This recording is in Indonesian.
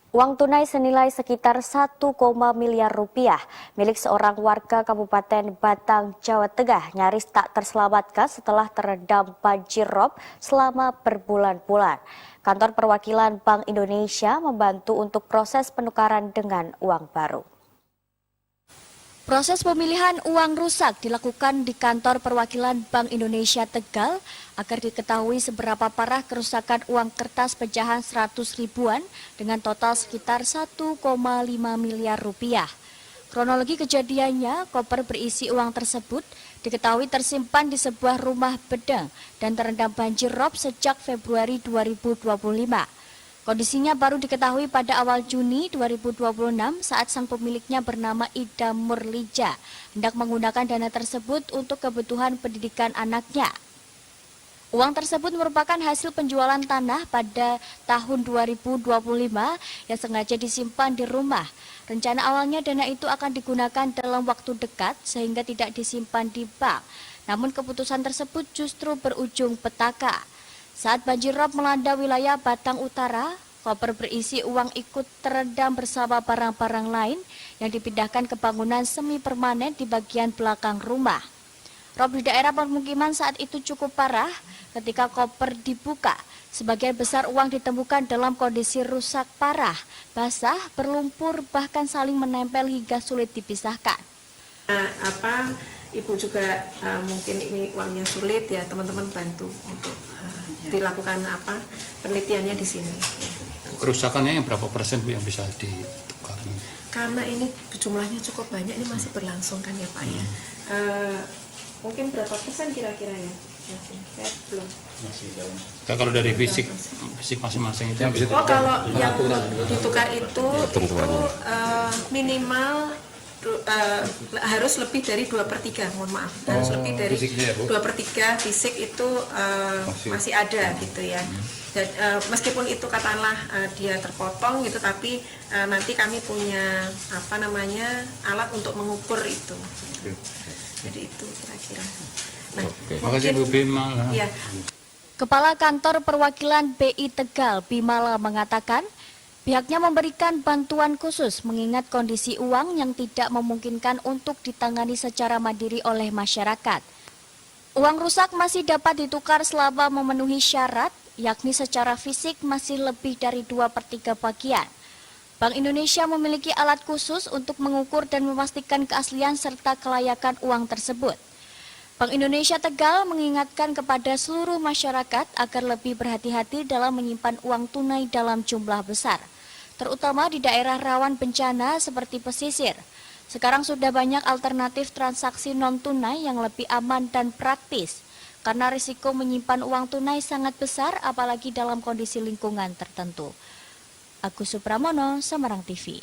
Uang tunai senilai sekitar 1, miliar rupiah milik seorang warga Kabupaten Batang, Jawa Tengah nyaris tak terselamatkan setelah terendam banjir rob selama berbulan-bulan. Kantor Perwakilan Bank Indonesia membantu untuk proses penukaran dengan uang baru. Proses pemilihan uang rusak dilakukan di kantor perwakilan Bank Indonesia Tegal agar diketahui seberapa parah kerusakan uang kertas pecahan 100 ribuan dengan total sekitar 1,5 miliar rupiah. Kronologi kejadiannya, koper berisi uang tersebut diketahui tersimpan di sebuah rumah bedeng dan terendam banjir rob sejak Februari 2025. Kondisinya baru diketahui pada awal Juni 2026 saat sang pemiliknya bernama Ida Murlija hendak menggunakan dana tersebut untuk kebutuhan pendidikan anaknya. Uang tersebut merupakan hasil penjualan tanah pada tahun 2025 yang sengaja disimpan di rumah. Rencana awalnya dana itu akan digunakan dalam waktu dekat sehingga tidak disimpan di bank. Namun keputusan tersebut justru berujung petaka. Saat banjir rob melanda wilayah Batang Utara, koper berisi uang ikut terendam bersama barang-barang lain yang dipindahkan ke bangunan semi permanen di bagian belakang rumah. Rob di daerah permukiman saat itu cukup parah ketika koper dibuka. Sebagian besar uang ditemukan dalam kondisi rusak parah, basah, berlumpur, bahkan saling menempel hingga sulit dipisahkan. Ibu juga mungkin ini uangnya sulit ya, teman-teman bantu untuk dilakukan penelitiannya di sini. Kerusakannya yang berapa persen Bu yang bisa ditukar? Karena ini jumlahnya cukup banyak, ini masih berlangsung kan ya Pak ya. Mungkin berapa persen kira-kira ya? Saya belum. Kalau dari fisik masing-masing itu kalau yang ditukar itu minimal harus lebih dari 2/3, mohon maaf, harus lebih dari 2/3 fisik itu masih ada gitu ya. Dan meskipun itu katakanlah dia terpotong gitu, tapi nanti kami punya alat untuk mengukur itu. Jadi itu kira-kira. Nah, makasih Bu Bimala. Ya. Kepala Kantor Perwakilan BI Tegal, Bimala, mengatakan pihaknya memberikan bantuan khusus mengingat kondisi uang yang tidak memungkinkan untuk ditangani secara mandiri oleh masyarakat. Uang rusak masih dapat ditukar selama memenuhi syarat, yakni secara fisik masih lebih dari 2/3 bagian. Bank Indonesia memiliki alat khusus untuk mengukur dan memastikan keaslian serta kelayakan uang tersebut. Bank Indonesia Tegal mengingatkan kepada seluruh masyarakat agar lebih berhati-hati dalam menyimpan uang tunai dalam jumlah besar, terutama di daerah rawan bencana seperti pesisir. Sekarang sudah banyak alternatif transaksi non-tunai yang lebih aman dan praktis, karena risiko menyimpan uang tunai sangat besar apalagi dalam kondisi lingkungan tertentu. Agus Supramono, Semarang TV.